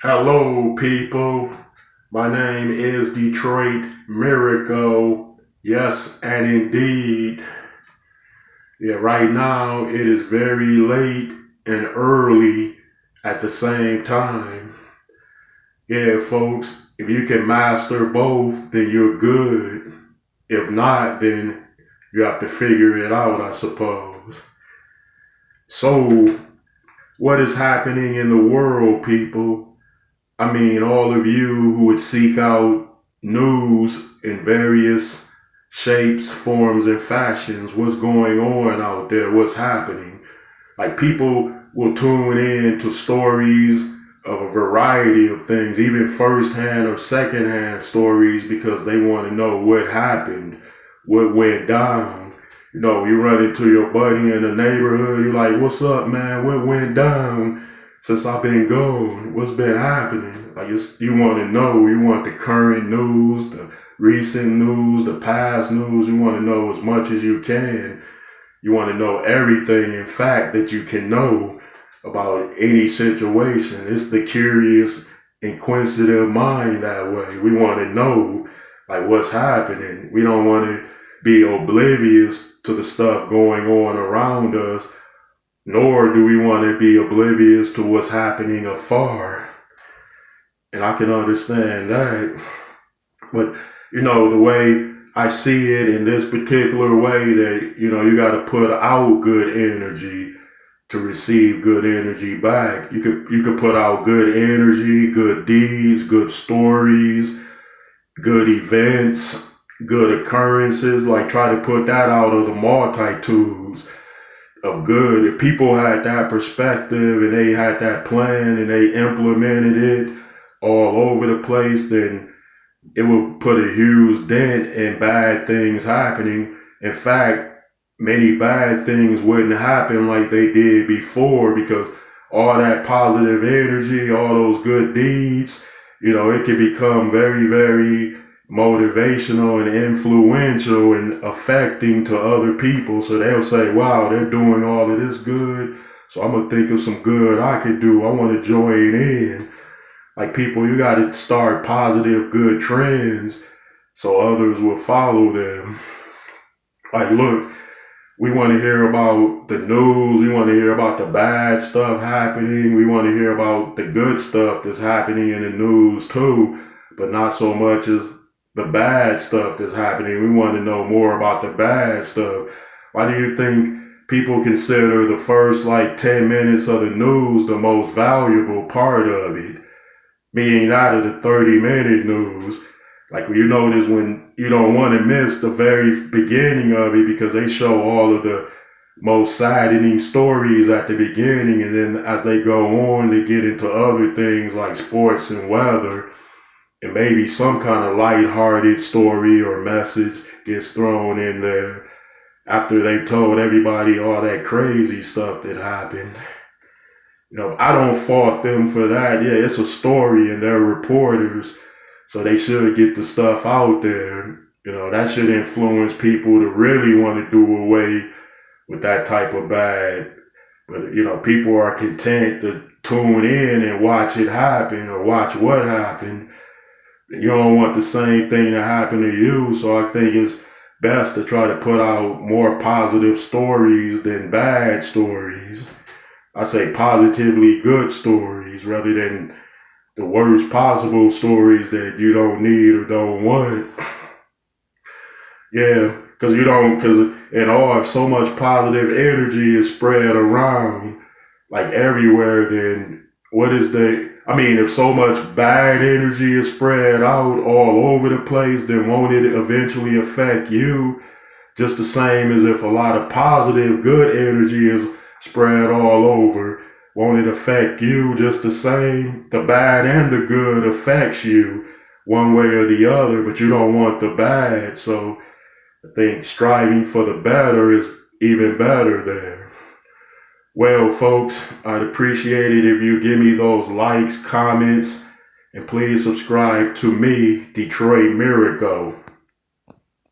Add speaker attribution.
Speaker 1: Hello, people. My name is Detroit Miracle. Yes, and indeed. Yeah, right now it is very late and early at the same time. Yeah, folks, if you can master both, then you're good. If not, then you have to figure it out, I suppose. So, what is happening in the world, people? I mean, all of you who would seek out news in various shapes, forms, and fashions, what's going on out there, what's happening. Like people will tune in to stories of a variety of things, even first-hand or second-hand stories, because they want to know what happened, what went down. You run into your buddy in the neighborhood, you're like, what's up, man? What went down since I've been gone? What's been happening? Like, you want to know, you want the current news, the recent news, the past news. You want to know as much as you can. You want to know everything, in fact, that you can know about any situation. It's the curious, inquisitive mind that way. We want to know, like, what's happening. We don't want to be oblivious to the stuff going on around us, nor do we want to be oblivious to what's happening afar. And I can understand that. But, the way I see it in this particular way that, you got to put out good energy to receive good energy back. You could put out good energy, good deeds, good stories, good events, good occurrences. Like try to put that out of the multitudes of good. If people had that perspective and they had that plan and they implemented it all over the place, then it would put a huge dent in bad things happening. In fact, many bad things wouldn't happen like they did before because all that positive energy, all those good deeds, it can become very, very motivational and influential and affecting to other people. So they'll say, wow, they're doing all of this good. So I'm going to think of some good I could do. I want to join in. Like people, you got to start positive, good trends so others will follow them. Like, look, we want to hear about the news. We want to hear about the bad stuff happening. We want to hear about the good stuff that's happening in the news too, but not so much as the bad stuff that's happening. We want to know more about the bad stuff. Why do you think people consider the first 10 minutes of the news the most valuable part of it? Being out of the 30-minute news. Like you notice when you don't want to miss the very beginning of it because they show all of the most saddening stories at the beginning, and then as they go on, they get into other things like sports and weather, and maybe some kind of lighthearted story or message gets thrown in there after they've told everybody all that crazy stuff that happened. I don't fault them for that. Yeah, it's a story and they're reporters, so they should get the stuff out there. That should influence people to really want to do away with that type of bad. But, people are content to tune in and watch it happen or watch what happened. You don't want the same thing to happen to you, so I think it's best to try to put out more positive stories than bad stories. I say positively good stories rather than the worst possible stories that you don't need or don't want. Yeah, because if so much positive energy is spread around like everywhere, then if so much bad energy is spread out all over the place, then won't it eventually affect you? Just the same as if a lot of positive, good energy is spread all over, won't it affect you just the same? The bad and the good affects you one way or the other, but you don't want the bad. So I think striving for the better is even better there. Well, folks, I'd appreciate it if you give me those likes, comments, and please subscribe to me, Detroit Miracle.